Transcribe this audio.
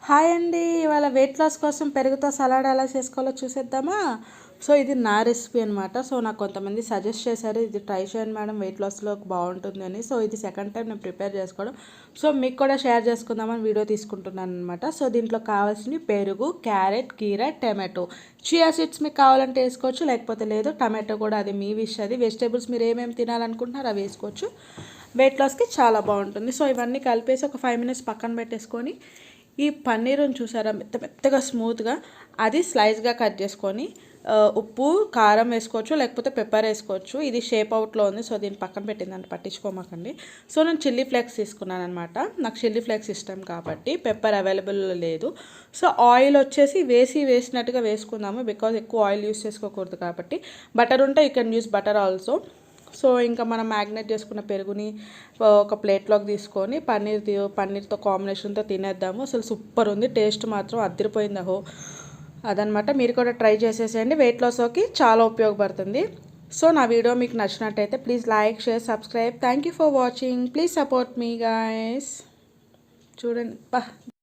Hi అండి, ఇవాళ weight loss కోసం పెరుగుతో సలాడ్ ఎలా చేసుకోవాలో చూసేద్దామా. సో ఇది నా రెసిపీ అనమాట. సో నాకు కొంతమంది సజెస్ట్ చేశారు, ఇది ట్రై చేయండి మేడం, వెయిట్ లాస్లో బాగుంటుంది అని. సో ఇది సెకండ్ టైం నేను ప్రిపేర్ చేసుకోవడం. సో మీకు కూడా షేర్ చేసుకుందామని వీడియో తీసుకుంటున్నాను అనమాట. సో దీంట్లో కావాల్సినవి పెరుగు, క్యారెట్, కీరా, టమాటో, చియా సీడ్స్ మీకు కావాలంటే వేసుకోవచ్చు, లేకపోతే లేదు. టమాటో కూడా అది మీ విష్, అది వెజిటేబుల్స్ మీరు ఏమేమి తినాలనుకుంటున్నారో అవి వేసుకోవచ్చు. వెయిట్ లాస్కి చాలా బాగుంటుంది. సో ఇవన్నీ కలిపేసి ఒక 5 minutes పక్కన పెట్టేసుకొని, ఈ పన్నీరుని చూసారా మెత్తగా స్మూత్గా, అది స్లైస్గా కట్ చేసుకొని ఉప్పు కారం వేసుకోవచ్చు, లేకపోతే పెప్పర్ వేసుకోవచ్చు. ఇది షేప్ అవుట్లో ఉంది, సో దీన్ని పక్కన పెట్టిందని పట్టించుకోమాకండి. సో నేను చిల్లీ ఫ్లేక్స్ తీసుకున్నాను అనమాట. నాకు చిల్లీ ఫ్లేక్స్ ఇష్టం కాబట్టి, పెప్పర్ అవైలబుల్ లేదు. సో ఆయిల్ వచ్చేసి వేసినట్టుగా వేసుకుందాము, బికాజ్ ఎక్కువ ఆయిల్ యూస్ చేసుకోకూడదు కాబట్టి. బటర్ ఉంటే you can use butter also. So ఇంకా మనం మ్యాగ్నేట్ చేసుకున్న పెరుగుని ఒక ప్లేట్లోకి తీసుకొని పన్నీర్తో కాంబినేషన్తో తినేద్దాము. అసలు సూపర్ ఉంది, టేస్ట్ మాత్రం అదిరిపోయింది. అదనమాట. మీరు కూడా ట్రై చేసేసేయండి, వెయిట్ లాస్కి చాలా ఉపయోగపడుతుంది. సో నా వీడియో మీకు నచ్చినట్టయితే please like, share, subscribe. Thank you for watching. Please support me guys. చూడండి.